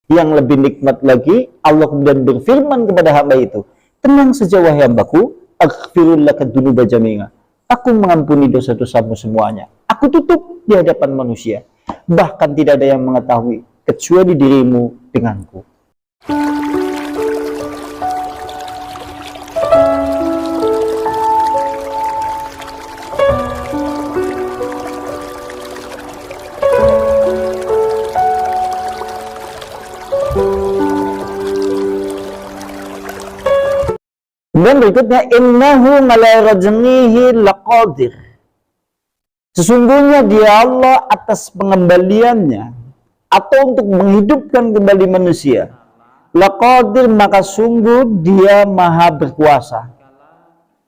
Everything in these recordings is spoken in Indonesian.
Yang lebih nikmat lagi, Allah kemudian berfirman kepada hamba itu, tenang saja wahai hambaku, aghfirul laka dzunuba jami'a. Aku mengampuni dosa-dosamu semuanya. Aku tutup di hadapan manusia. Bahkan tidak ada yang mengetahui kecuali dirimu denganku. Kemudian berikutnya, innahu ala rajmihi laqadir. Sesungguhnya dia Allah atas pengembaliannya atau untuk menghidupkan kembali manusia. Laqadir, maka sungguh dia maha berkuasa.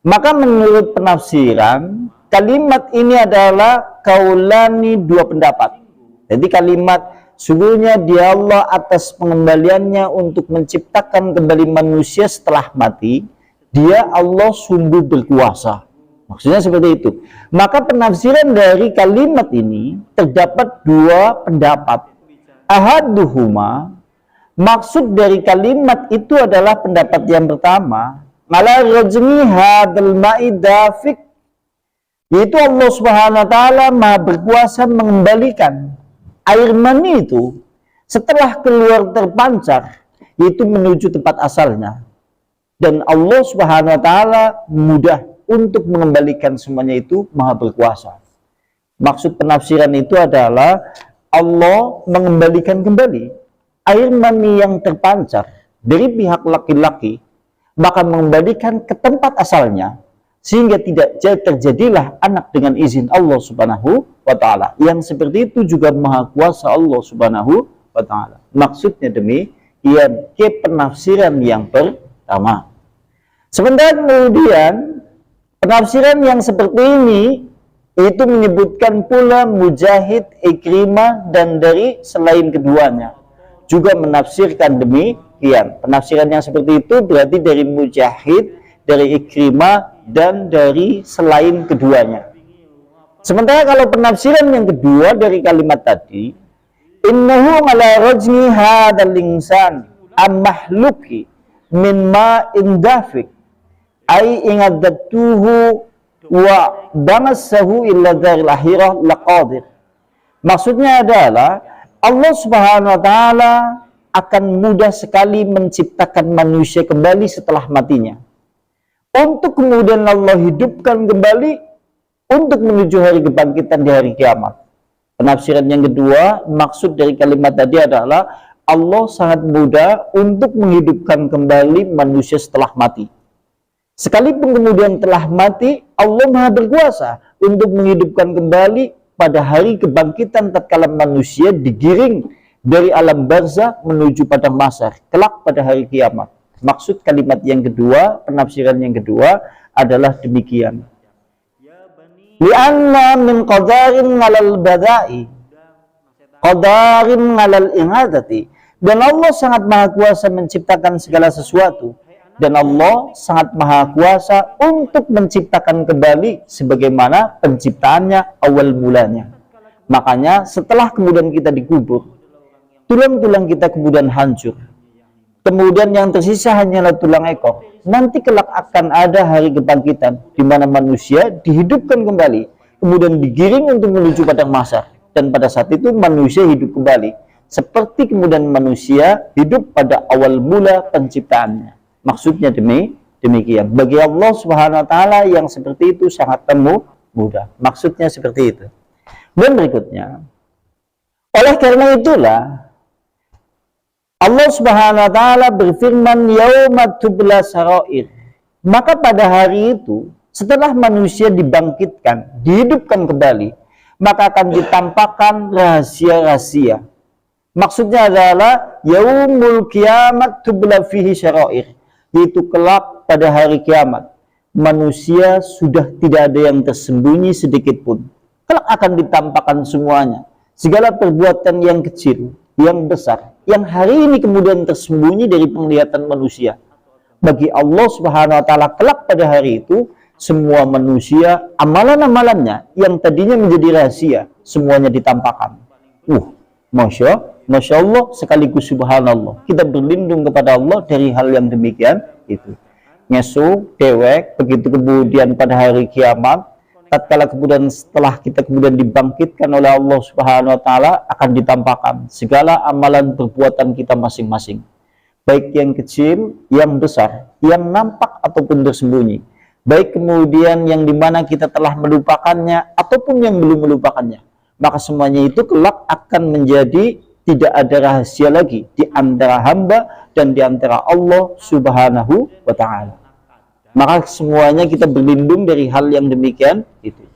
Maka menurut penafsiran, kalimat ini adalah kaulani, dua pendapat. Jadi kalimat sungguhnya dia Allah atas pengembaliannya untuk menciptakan kembali manusia setelah mati. Dia Allah sungguh berkuasa. Maksudnya seperti itu. Maka penafsiran dari kalimat ini terdapat dua pendapat. Ahaduhuma, maksud dari kalimat itu adalah pendapat yang pertama, ala rajmi hadal ma'i dafik, yaitu Allah Subhanahu wa taala Maha berkuasa mengembalikan air mani itu setelah keluar terpancar, yaitu menuju tempat asalnya. Dan Allah Subhanahu wa taala mudah untuk mengembalikan semuanya, itu maha berkuasa. Maksud penafsiran itu adalah Allah mengembalikan kembali air mani yang terpancar dari pihak laki-laki, maka mengembalikan ke tempat asalnya, sehingga tidak terjadilah anak dengan izin Allah Subhanahu wa taala. Yang seperti itu juga maha kuasa Allah Subhanahu wa taala. Maksudnya demikian ke penafsiran yang pertama. Sementara kemudian penafsiran yang seperti ini itu menyebutkan pula Mujahid, Ikrimah, dan dari selain keduanya juga menafsirkan demikian. Penafsiran yang seperti itu berarti dari Mujahid, dari Ikrimah, dan dari selain keduanya. Sementara kalau penafsiran yang kedua dari kalimat tadi, innahu ala rajmi hadal insan am mahluki min ma'in dafiq ay ingaddatuhu wa damassahu illa dharil akhirah laqadir. Maksudnya adalah Allah Subhanahu wa taala akan mudah sekali menciptakan manusia kembali setelah matinya, untuk kemudian Allah hidupkan kembali untuk menuju hari kebangkitan di hari kiamat. Penafsiran yang kedua, maksud dari kalimat tadi adalah Allah sangat mudah untuk menghidupkan kembali manusia setelah mati. Sekalipun kemudian telah mati, Allah maha berkuasa untuk menghidupkan kembali pada hari kebangkitan tatkala manusia digiring dari alam barzah menuju padang mahsyar kelak pada hari kiamat. Maksud kalimat yang kedua, penafsiran yang kedua adalah demikian. Li'anna min qadarin 'alal bada'i qadarin 'alal inadati. Dan Allah sangat maha kuasa menciptakan segala sesuatu, dan Allah sangat maha kuasa untuk menciptakan kembali sebagaimana penciptaannya awal mulanya. Makanya setelah kemudian kita dikubur, tulang-tulang kita kemudian hancur, kemudian yang tersisa hanyalah tulang ekor. Nanti kelak akan ada hari kebangkitan di mana manusia dihidupkan kembali, kemudian digiring untuk menuju padang mahsyar, dan pada saat itu manusia hidup kembali seperti kemudian manusia hidup pada awal mula penciptaannya. Maksudnya demikian. Bagi Allah Subhanahu wa taala yang seperti itu sangat mudah. Maksudnya seperti itu. Dan berikutnya, oleh karena itulah Allah Subhanahu wa taala berfirman, yauma tubla sarair. Maka pada hari itu, setelah manusia dibangkitkan, dihidupkan kembali, maka akan ditampakkan rahasia-rahasia. Maksudnya adalah yaumul kiamat tubla fihi sarair, yaitu kelak pada hari kiamat manusia sudah tidak ada yang tersembunyi sedikit pun. Kelak akan ditampakkan semuanya, segala perbuatan yang kecil, yang besar, yang hari ini kemudian tersembunyi dari penglihatan manusia. Bagi Allah Subhanahu wa taala kelak pada hari itu, semua manusia Amalan-amalannya yang tadinya menjadi rahasia semuanya ditampakkan. Masya Allah sekaligus subhanallah. Kita berlindung kepada Allah dari hal yang demikian itu. Ngesuk, dewek, begitu kemudian pada hari kiamat, tatkala kemudian setelah kita kemudian dibangkitkan oleh Allah Subhanahu wa taala, akan ditampakkan segala amalan perbuatan kita masing-masing. Baik yang kecil, yang besar, yang nampak ataupun tersembunyi. Baik kemudian yang dimana kita telah melupakannya ataupun yang belum melupakannya. Maka semuanya itu kelak akan menjadi tidak ada rahasia lagi di antara hamba dan di antara Allah Subhanahu wa taala. Maka semuanya kita berlindung dari hal yang demikian itu.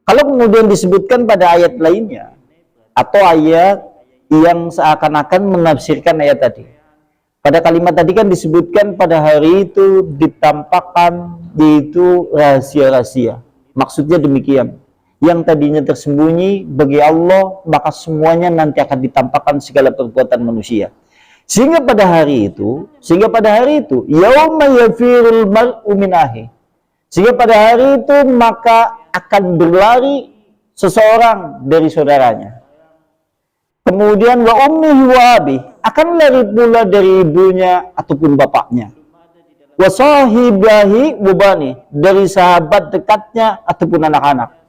Kalau kemudian disebutkan pada ayat lainnya atau ayat yang seakan-akan menafsirkan ayat tadi. Pada kalimat tadi kan disebutkan pada hari itu ditampakkan yaitu rahasia-rahasia. Maksudnya demikian. Yang tadinya tersembunyi bagi Allah, maka semuanya nanti akan ditampakkan segala perbuatan manusia. Sehingga pada hari itu, yauma yafirul mar'u min akhihi. Sehingga pada hari itu maka akan berlari seseorang dari saudaranya. Kemudian wa ummihi wa abi, akan lari pula dari ibunya ataupun bapaknya. Wa sahibahi wa bani, dari sahabat dekatnya ataupun anak-anak.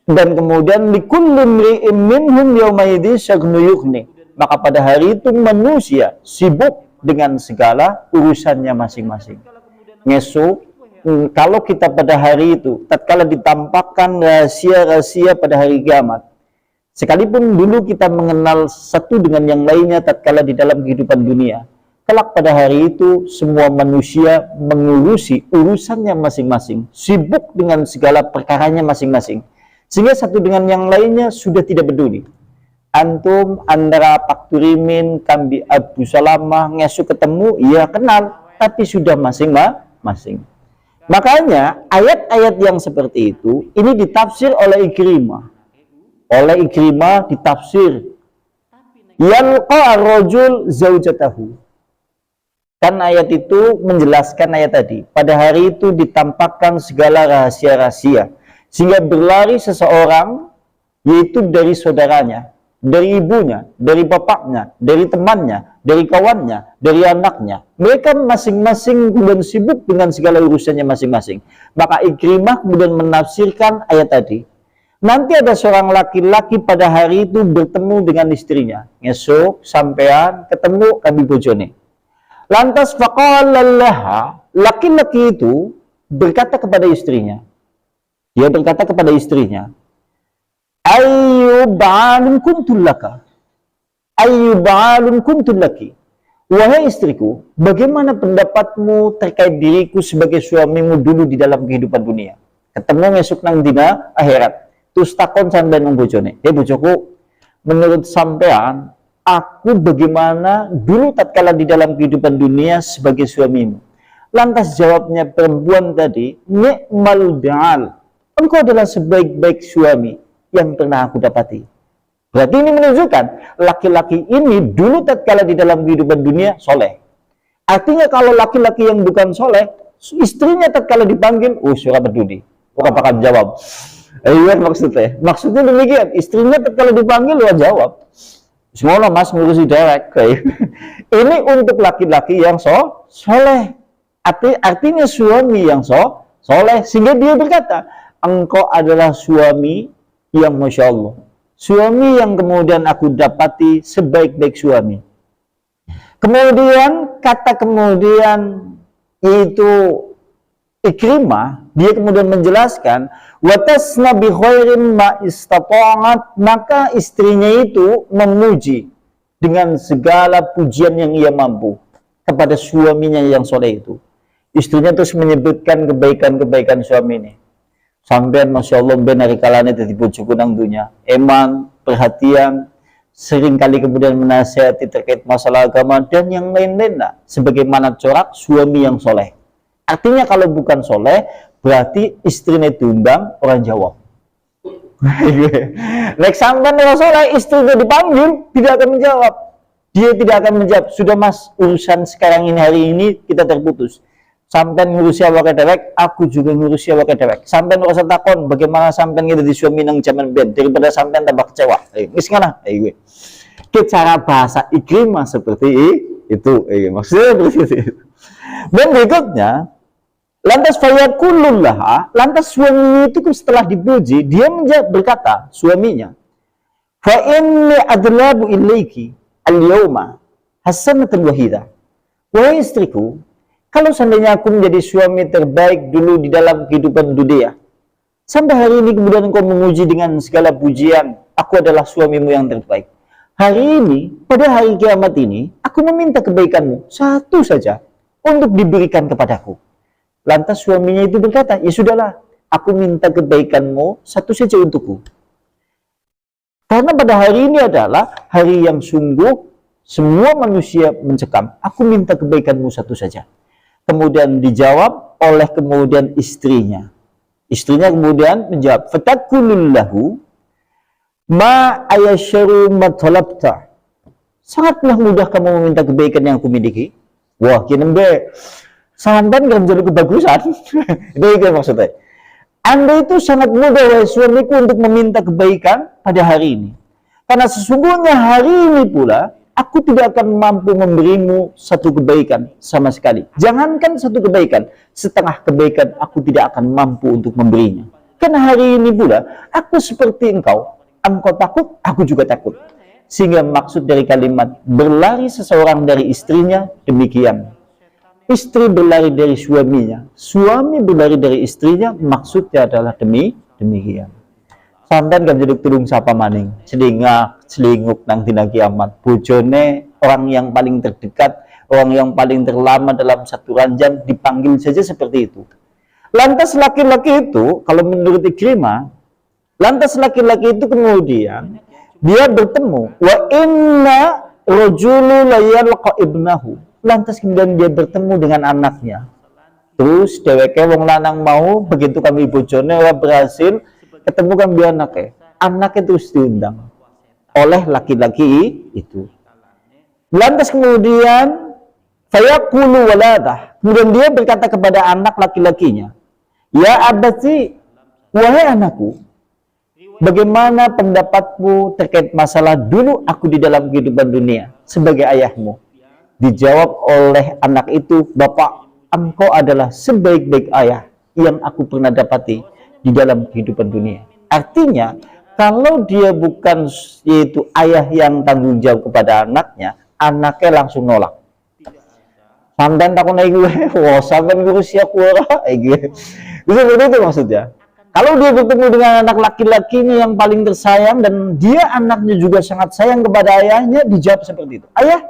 Dan kemudian likulli imri'in minhum yauma idzi syaghnu yughni. Maka pada hari itu manusia sibuk dengan segala urusannya masing-masing. Ngesuk, kalau kita pada hari itu, tatkala ditampakkan rahasia-rahasia pada hari kiamat, sekalipun dulu kita mengenal satu dengan yang lainnya tatkala di dalam kehidupan dunia, kelak pada hari itu semua manusia mengurusi urusannya masing-masing, sibuk dengan segala perkaranya masing-masing, sehingga satu dengan yang lainnya sudah tidak peduli. Antum antara Pak Turimin, Kambi Abu Salamah, ngesuk ketemu, ya kenal, tapi sudah masing-masing. Makanya ayat-ayat yang seperti itu, ini ditafsir oleh Ikrimah. Oleh Ikrimah ditafsir, yalqa ar-rajul zaujatahu. Kan ayat itu menjelaskan ayat tadi. Pada hari itu ditampakkan segala rahasia-rahasia. Sehingga berlari seseorang, yaitu dari saudaranya, dari ibunya, dari bapaknya, dari temannya, dari kawannya, dari anaknya. Mereka masing-masing kemudian sibuk dengan segala urusannya masing-masing. Maka Ikrimah kemudian menafsirkan ayat tadi. Nanti ada seorang laki-laki pada hari itu bertemu dengan istrinya. Ngesuk, sampean, ketemu kami bojone. Lantas faqala laha, laki-laki itu berkata kepada istrinya. Dia berkata kepada istrinya, ayyubalun kuntul laka, ayyubalun kuntul laki. Wahai istriku, bagaimana pendapatmu terkait diriku sebagai suamimu dulu di dalam kehidupan dunia? Ketemu ngesuk nang dina akhirat. Terus takon sampean nang bojone, bojoku, menurut sampean, aku bagaimana dulu tatkala di dalam kehidupan dunia sebagai suamimu? Lantas jawabnya perempuan tadi, ni'mal da'al. Engkau adalah sebaik-baik suami yang pernah aku dapati. Berarti ini menunjukkan laki-laki ini dulu tatkala di dalam kehidupan dunia soleh. Artinya kalau laki-laki yang bukan soleh, istrinya tatkala dipanggil, surah peduli, bukan bakal jawab. Iya maksudnya demikian. Istrinya tatkala dipanggil, jawab. Semoga mas ngurusi direct. Ini untuk laki-laki yang soleh. Artinya suami yang soleh, sehingga dia berkata, engkau adalah suami yang Masya Allah, suami yang kemudian aku dapati sebaik-baik suami. Kemudian kata kemudian itu Ikrimah, dia kemudian menjelaskan, watasna bi khairin ma istata'at, maka istrinya itu memuji dengan segala pujian yang ia mampu kepada suaminya yang soleh itu. Istrinya terus menyebutkan kebaikan-kebaikan suami ini. Sampai Masya Allah ben hari kalanya jadi bojoku nang dunya, eman, perhatian, seringkali kemudian menasihati terkait masalah agama dan yang lain-lain lah, sebagaimana corak suami yang soleh. Artinya kalau bukan soleh berarti istrinya diundang orang jawab. Nek sampean orang soleh, istrinya dipanggil tidak akan menjawab. Dia tidak akan menjawab. Sudah mas, urusan sekarang ini hari ini kita terputus. Sampai ngurusi awake dewek, aku juga ngurusi awake dewek. Sampai ngerasa takon bagaimana sampai kita di suami nang zaman ben daripada sampai tambah kecewa. Wis ngana, gue. Ke cara bahasa Ikrimah seperti itu. Maksudnya seperti itu. Dan berikutnya, lantas fayakulullah, lantas suaminya itu setelah dipuji, dia berkata, suaminya, fa inni adlabu ilaiki al-yawma hasanatan wahida. Wahai istriku, kalau seandainya aku menjadi suami terbaik dulu di dalam kehidupan dunia, sampai hari ini kemudian engkau memuji dengan segala pujian, aku adalah suamimu yang terbaik. Hari ini, pada hari kiamat ini, aku meminta kebaikanmu satu saja untuk diberikan kepadaku. Lantas suaminya itu berkata, ya sudahlah, aku minta kebaikanmu satu saja untukku. Karena pada hari ini adalah hari yang sungguh semua manusia mencekam. Aku minta kebaikanmu satu saja. Kemudian dijawab oleh kemudian istrinya. Istrinya kemudian menjawab, fatakulullahu ma ayasharu matalabta. Sangatlah mudah kamu meminta kebaikan yang aku miliki. Wah, kini sampan kan jadi kebagusan. Itu maksudnya. Anda itu sangat mudah wahai suamiku untuk meminta kebaikan pada hari ini. Karena sesungguhnya hari ini pula aku tidak akan mampu memberimu satu kebaikan sama sekali. Jangankan satu kebaikan, setengah kebaikan aku tidak akan mampu untuk memberinya. Karena hari ini pula aku seperti engkau takut, aku juga takut. Sehingga maksud dari kalimat berlari seseorang dari istrinya demikian. Istri berlari dari suaminya, suami berlari dari istrinya, maksudnya adalah demikian. Sandan gak jeduk tulung sapa maning, selinguk nang dina kiamat. Bojone, orang yang paling terdekat, orang yang paling terlama dalam satu ranjang, dipanggil saja seperti itu. Lantas laki-laki itu, kalau menurut Ikrimah, lantas laki-laki itu kemudian dia bertemu, wa inna rajulu la yalqa ibnahu. Lantas kemudian dia bertemu dengan anaknya. Terus dheweke wong lanang mau, begitu kami bojone ora berhasil ketemu kan dia anaknya. Anaknya terus diundang oleh laki-laki itu. Lantas kemudian fayaqulu waladah. Kemudian dia berkata kepada anak laki-lakinya, "Ya abati, wahai anakku, bagaimana pendapatmu terkait masalah dulu aku di dalam kehidupan dunia sebagai ayahmu?" Dijawab oleh anak itu, "Bapak, engkau adalah sebaik-baik ayah yang aku pernah dapati di dalam kehidupan dunia." Artinya, kalau dia bukan yaitu ayah yang tanggung jawab kepada anaknya, anaknya langsung nolak. Sampai takut naik gue, wah sampai ngurus ya kuara, gitu. Seperti itu maksudnya. Kalau dia bertemu dengan anak laki-lakinya yang paling tersayang dan dia anaknya juga sangat sayang kepada ayahnya, dijawab seperti itu. Ayah,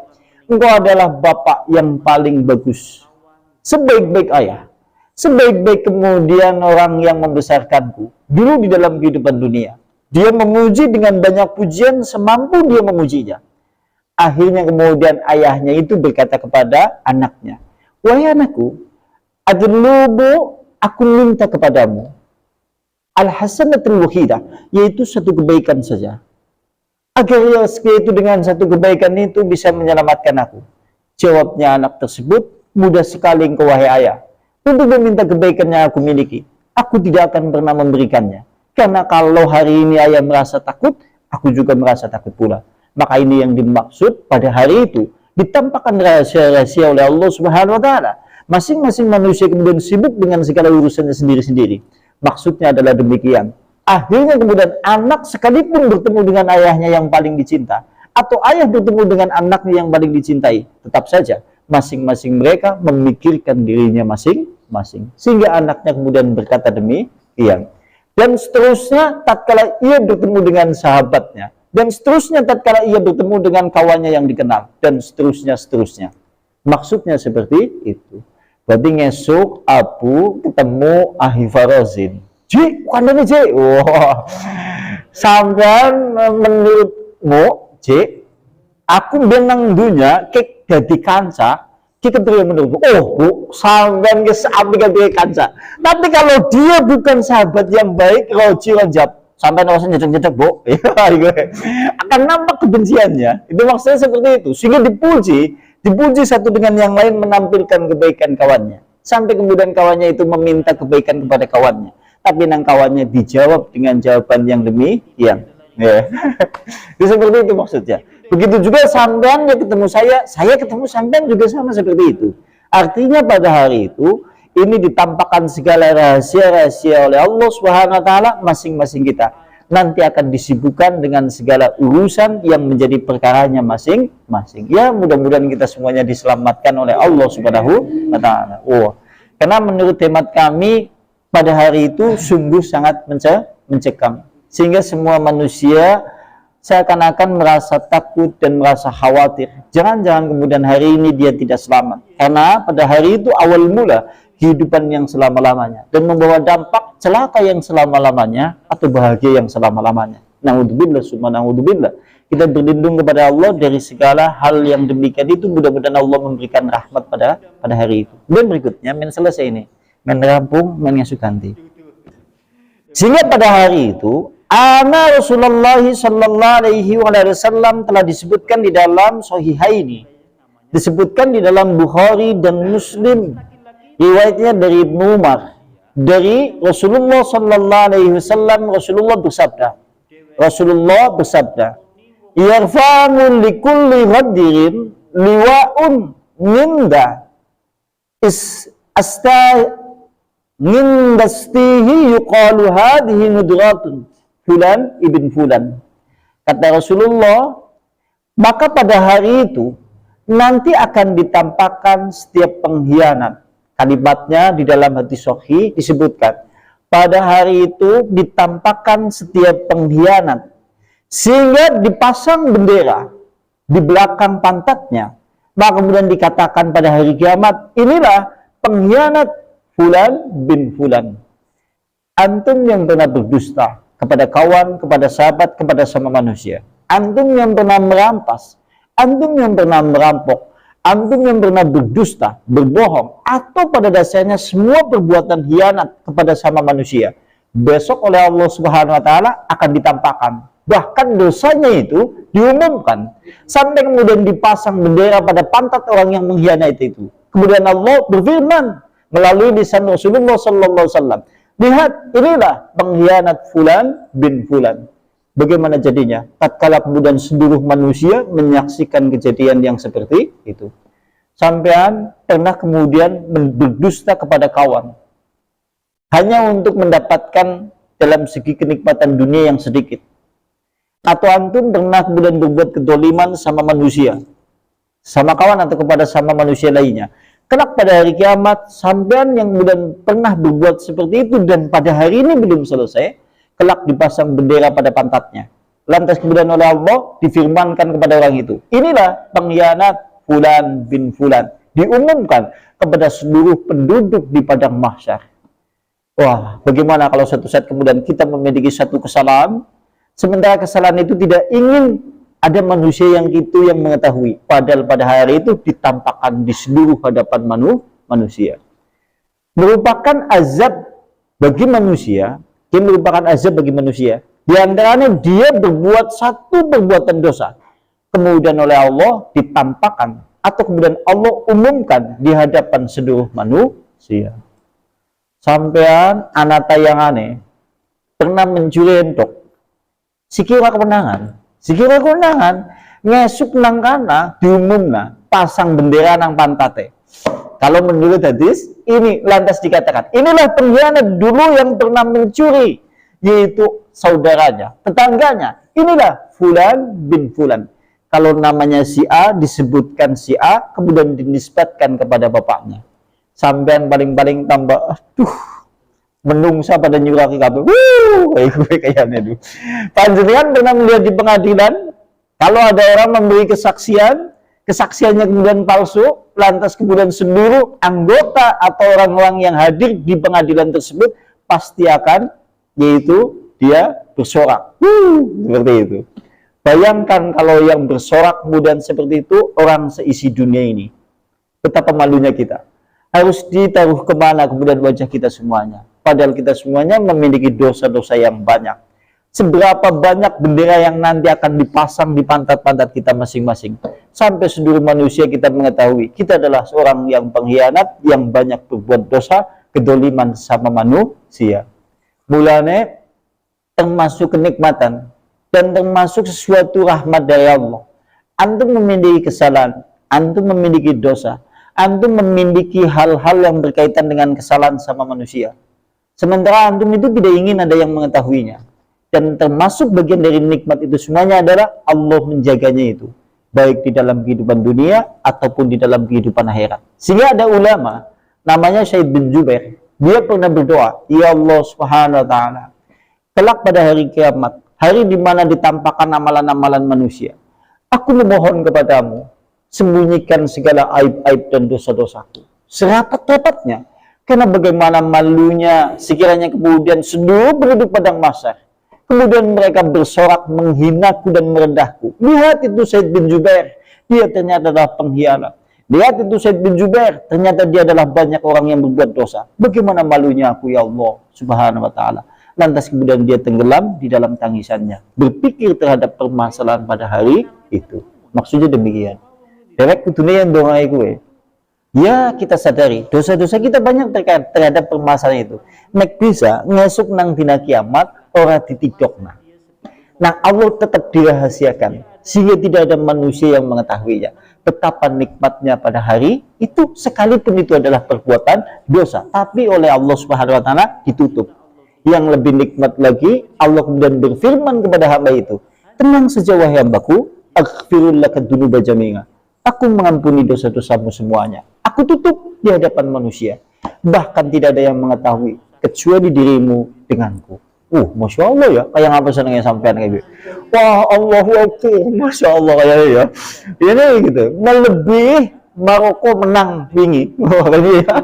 engkau adalah bapak yang paling bagus, sebaik-baik ayah, sebaik-baik kemudian orang yang membesarkanku dulu di dalam kehidupan dunia. Dia memuji dengan banyak pujian semampu dia memujinya. Akhirnya kemudian ayahnya itu berkata kepada anaknya, "Wahai anakku, adlubu, aku minta kepadamu al-hasanatul wahidah, yaitu satu kebaikan saja. Agar itu dengan satu kebaikan itu bisa menyelamatkan aku." Jawabnya anak tersebut, "Mudah sekali engkau wahai ayah untuk meminta kebaikan yang aku miliki. Aku tidak akan pernah memberikannya. Karena kalau hari ini ayah merasa takut, aku juga merasa takut pula." Maka ini yang dimaksud pada hari itu ditampakkan rahasia-rahasia oleh Allah Subhanahu wa taala. Masing-masing manusia kemudian sibuk dengan segala urusannya sendiri-sendiri. Maksudnya adalah demikian. Akhirnya kemudian anak sekalipun bertemu dengan ayahnya yang paling dicinta, atau ayah bertemu dengan anaknya yang paling dicintai, tetap saja masing-masing mereka memikirkan dirinya masing-masing. Sehingga anaknya kemudian berkata demikian. Dan seterusnya tatkala ia bertemu dengan sahabatnya, dan seterusnya tatkala ia bertemu dengan kawannya yang dikenal, dan seterusnya. Maksudnya seperti itu. Berarti ngesuk aku ketemu Ahifarozin. Ji, kandangnya Ji. Wah. Sampai menurutmu, Ji, aku benang dunia kek dadi kanca, ki kepriye menurutmu? Oh, Bu, sampean ge sapi kepriye kanca. Tapi kalau dia bukan sahabat yang baik, roji rajab, sampai nawasnya nyedek-nyedek, Bu. Akan nampak kebenciannya. Itu maksudnya seperti itu. Sehingga dipuji satu dengan yang lain menampilkan kebaikan kawannya. Sampai kemudian kawannya itu meminta kebaikan kepada kawannya. Tapi nang kawannya dijawab dengan jawaban yang demikian. Ya. Itu seperti itu maksudnya. Begitu juga sampean ya ketemu saya ketemu sampean juga sama seperti itu. Artinya pada hari itu ini ditampakkan segala rahasia-rahasia oleh Allah Subhanahu wa taala, masing-masing kita nanti akan disibukkan dengan segala urusan yang menjadi perkaranya masing-masing. Ya, mudah-mudahan kita semuanya diselamatkan oleh Allah Subhanahu wa taala. Karena menurut hemat kami pada hari itu sungguh sangat mencekam, sehingga semua manusia seakan-akan merasa takut dan merasa khawatir. Jangan-jangan kemudian hari ini dia tidak selamat. Karena pada hari itu awal mula kehidupan yang selama-lamanya dan membawa dampak celaka yang selama-lamanya atau bahagia yang selama-lamanya. Na'udzubillah, summa na'udzubillah. Kita berlindung kepada Allah dari segala hal yang demikian itu. Mudah-mudahan Allah memberikan rahmat pada hari itu. Dan berikutnya, selesai ini. Rampung, Sukanti. Sehingga pada hari itu Ana Rasulullah sallallahu alaihi wasallam telah disebutkan di dalam Sahihaini, disebutkan di dalam Bukhari dan Muslim, riwayatnya dari Ibnu Umar, dari Rasulullah sallallahu alaihi wasallam. Rasulullah bersabda, yarfa'u likulli ghadirin liwa'un minda min dastihi yuqalu hadhihi mudratun fulan ibn fulan. Kata Rasulullah, maka pada hari itu nanti akan ditampakkan setiap pengkhianat. Kalimatnya di dalam hadis sahih disebutkan, pada hari itu ditampakkan setiap pengkhianat, sehingga dipasang bendera di belakang pantatnya. Maka kemudian dikatakan pada hari kiamat, inilah pengkhianat fulan bin fulan. Antum yang pernah berdusta kepada kawan, kepada sahabat, kepada sama manusia. Antum yang pernah merampas, antum yang pernah merampok, antum yang pernah berdusta, berbohong, atau pada dasarnya semua perbuatan khianat kepada sama manusia, besok oleh Allah Subhanahu wa taala akan ditampakkan. Bahkan dosanya itu diumumkan sampai kemudian dipasang bendera pada pantat orang yang mengkhianati itu. Kemudian Allah berfirman melalui lisan Rasulullah sallallahu alaihi wasallam, lihat, inilah pengkhianat fulan bin fulan. Bagaimana jadinya? Tatkala kemudian seluruh manusia menyaksikan kejadian yang seperti itu. Sampean pernah kemudian berdusta kepada kawan hanya untuk mendapatkan dalam segi kenikmatan dunia yang sedikit. Atau antum pernah kemudian berbuat kedoliman sama manusia, sama kawan atau kepada sama manusia lainnya. Kelak pada hari kiamat, sampean yang kemudian pernah berbuat seperti itu dan pada hari ini belum selesai, kelak dipasang bendera pada pantatnya. Lantas kemudian oleh Allah difirmankan kepada orang itu, inilah pengkhianat fulan bin fulan. Diumumkan kepada seluruh penduduk di padang mahsyar. Wah, bagaimana kalau suatu saat kemudian kita memiliki satu kesalahan, sementara kesalahan itu tidak ingin ada manusia yang itu yang mengetahui, padahal pada hari itu ditampakkan di seluruh hadapan manusia. Merupakan azab bagi manusia, Di antaranya dia berbuat satu perbuatan dosa, kemudian oleh Allah ditampakkan atau kemudian Allah umumkan di hadapan seluruh manusia. Sampean anata yang aneh pernah mencuri entok, sikira kemenangan, ngesuk nang kana diumumna pasang bendera nang pantate. Kalau menurut hadis ini lantas dikatakan, inilah pengkhianat dulu yang pernah mencuri, yaitu saudaranya, tetangganya. Inilah fulan bin fulan. Kalau namanya si A disebutkan si A, kemudian dinisbatkan kepada bapaknya. Sampean paling-paling tambah, menungsa pada nyuraki kabeh. Kayaknya itu. Panjenengan pernah melihat di pengadilan, kalau ada orang memberi kesaksiannya kemudian palsu, lantas kemudian seluruh anggota atau orang-orang yang hadir di pengadilan tersebut pasti akan, yaitu dia bersorak. Seperti itu. Bayangkan kalau yang bersorak kemudian seperti itu orang seisi dunia ini. Betapa malunya kita. Harus ditaruh kemana kemudian wajah kita semuanya. Padahal kita semuanya memiliki dosa-dosa yang banyak. Seberapa banyak bendera yang nanti akan dipasang di pantat-pantat kita masing-masing. Sampai seluruh manusia kita mengetahui, kita adalah seorang yang pengkhianat, yang banyak berbuat dosa, kedoliman sama manusia. Mulanya termasuk kenikmatan, dan termasuk sesuatu rahmat dari Allah. Antum memiliki kesalahan, antum memiliki dosa, antum memiliki hal-hal yang berkaitan dengan kesalahan sama manusia. Sementara antum itu tidak ingin ada yang mengetahuinya. Dan termasuk bagian dari nikmat itu semuanya adalah Allah menjaganya itu. Baik di dalam kehidupan dunia ataupun di dalam kehidupan akhirat. Sehingga ada ulama, namanya Syed bin Jubair. Dia pernah berdoa, Ya Allah subhanahu wa ta'ala, kelak pada hari kiamat, hari di mana ditampakkan amalan-amalan manusia, aku memohon kepadamu, sembunyikan segala aib-aib dan dosa-dosaku serapat-rapatnya, karena bagaimana malunya sekiranya kemudian seluruh penduduk padang mahsyar kemudian mereka bersorak menghinaku dan merendahku. Lihat itu Syed bin Jubair, dia ternyata adalah pengkhianat. Lihat itu Syed bin Jubair, ternyata dia adalah banyak orang yang berbuat dosa. Bagaimana malunya aku ya Allah subhanahu wa ta'ala. Lantas kemudian dia tenggelam di dalam tangisannya, berpikir terhadap permasalahan pada hari itu. Maksudnya demikian. Derek kutune yang doa gue. Ya kita sadari dosa-dosa kita banyak terkait terhadap permasalahan itu. Nek bisa ngesuk nang dina kiamat ora ditidokna. Nah Allah tetap dirahasiakan sehingga tidak ada manusia yang mengetahuinya. Betapa nikmatnya pada hari itu, sekalipun itu adalah perbuatan dosa, tapi oleh Allah Subhanahu wa taala ditutup. Yang lebih nikmat lagi, Allah kemudian berfirman kepada hamba itu, tenang saja wahai hambaku, aghfirul laka dzunuba jami'a. Aku mengampuni dosa-dosamu semuanya. Aku tutup di hadapan manusia. Bahkan tidak ada yang mengetahui kecuali dirimu denganku. Masya Allah ya, kayak ngapa senangnya sampean kayak gitu. Wah, Allahu Akbar, Masya Allah kayak ya. Ini gitu, melebih Maroko menang wingi. Wah, ya.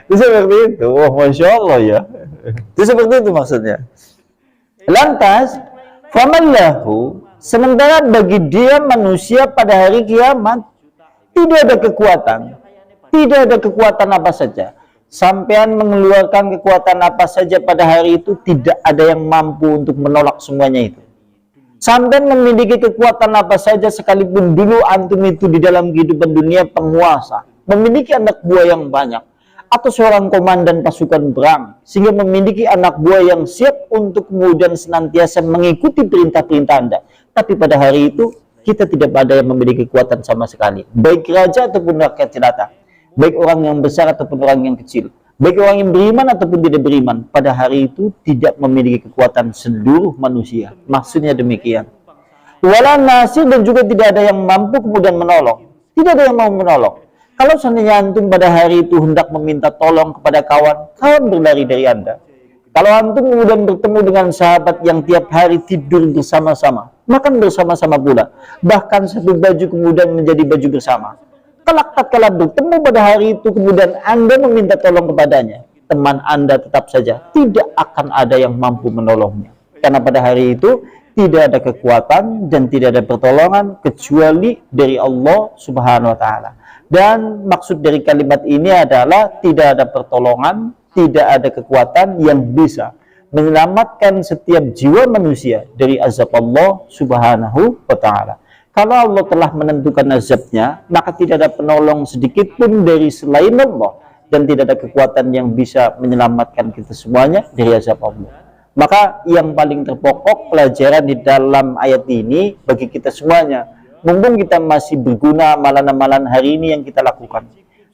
Itu seperti itu. Wah, Masya Allah ya. Itu seperti itu maksudnya. Lantas, famallahu, sementara bagi dia manusia pada hari kiamat tidak ada kekuatan. Tidak ada kekuatan apa saja. Sampean mengeluarkan kekuatan apa saja pada hari itu, tidak ada yang mampu untuk menolak semuanya itu. Sampean memiliki kekuatan apa saja, sekalipun dulu antum itu di dalam kehidupan dunia penguasa, memiliki anak buah yang banyak, atau seorang komandan pasukan perang, sehingga memiliki anak buah yang siap untuk kemudian senantiasa mengikuti perintah-perintah Anda. Tapi pada hari itu, kita tidak ada yang memiliki kekuatan sama sekali. Baik raja ataupun rakyat jelata. Baik orang yang besar ataupun orang yang kecil, baik orang yang beriman ataupun tidak beriman, pada hari itu tidak memiliki kekuatan seluruh manusia. Maksudnya demikian. Wala nasir, dan juga tidak ada yang mampu kemudian menolong. Tidak ada yang mau menolong. Kalau seandainya antum pada hari itu hendak meminta tolong kepada kawan, kawan berlari dari Anda. Kalau antum kemudian bertemu dengan sahabat yang tiap hari tidur bersama-sama, makan bersama-sama pula, bahkan satu baju kemudian menjadi baju bersama. Kelak tatkala bertemu pada hari itu kemudian Anda meminta tolong kepadanya, teman Anda tetap saja tidak akan ada yang mampu menolongnya. Karena pada hari itu tidak ada kekuatan dan tidak ada pertolongan kecuali dari Allah Subhanahu wa taala. Dan maksud dari kalimat ini adalah tidak ada pertolongan, tidak ada kekuatan yang bisa menyelamatkan setiap jiwa manusia dari azab Allah Subhanahu wa taala. Kalau Allah telah menentukan azabnya, maka tidak ada penolong sedikit pun dari selain Allah, dan tidak ada kekuatan yang bisa menyelamatkan kita semuanya dari azab Allah. Maka yang paling terpokok pelajaran di dalam ayat ini bagi kita semuanya, mumpung kita masih berguna amalan-amalan hari ini yang kita lakukan,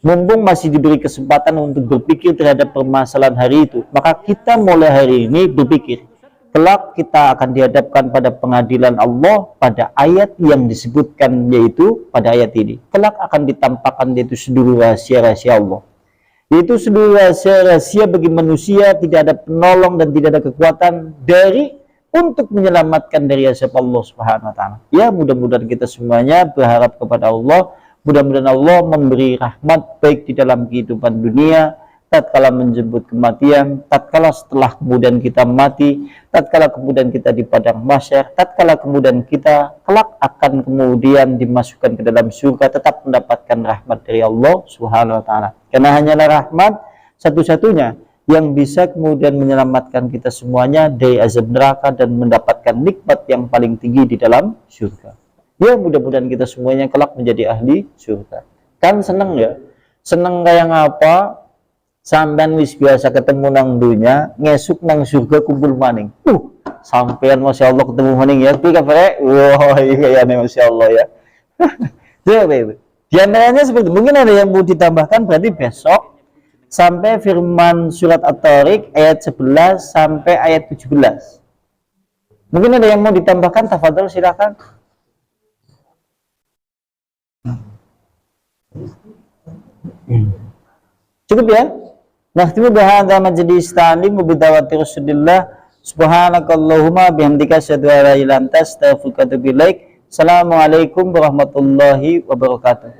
mumpung masih diberi kesempatan untuk berpikir terhadap permasalahan hari itu, maka kita mulai hari ini berpikir, kelak kita akan dihadapkan pada pengadilan Allah pada ayat yang disebutkan, yaitu pada ayat ini. Kelak akan ditampakkan yaitu seluruh rahasia-rahasia Allah. Yaitu seluruh rahasia-rahasia bagi manusia, tidak ada penolong dan tidak ada kekuatan dari untuk menyelamatkan dari azab Allah Subhanahu wa taala. Ya, mudah-mudahan kita semuanya berharap kepada Allah, mudah-mudahan Allah memberi rahmat baik di dalam kehidupan dunia, tatkala menjemput kematian, tatkala setelah kemudian kita mati, tatkala kemudian kita di padang mahsyar, tatkala kemudian kita kelak akan kemudian dimasukkan ke dalam surga, tetap mendapatkan rahmat dari Allah Subhanahu wa taala. Karena hanyalah rahmat satu-satunya yang bisa kemudian menyelamatkan kita semuanya dari azab neraka dan mendapatkan nikmat yang paling tinggi di dalam surga. Ya, mudah-mudahan kita semuanya kelak menjadi ahli surga. Kan senang ya? Senang kayak apa? sampean wis biasa ketemu nang dunya, ngesuk nang surga kumpul maning. Sampean Masya Allah ketemu maning ya, piye kabare? Wah, kayaknya Masya Allah ya. Coba itu. Di antaranya seperti itu. Mungkin ada yang mau ditambahkan, berarti besok sampai firman surat At-Tariq ayat 11 sampai ayat 17. Mungkin ada yang mau ditambahkan, tafadhol silakan. Cukup ya? Nakhtimu bihadza majlis ta'lim wa bidawati Rasulillah. Subhanakallahumma bihamdika asyhadu an la ilaha illa anta astaghfiruka wa atubu ilaik. Assalamualaikum warahmatullahi wabarakatuh.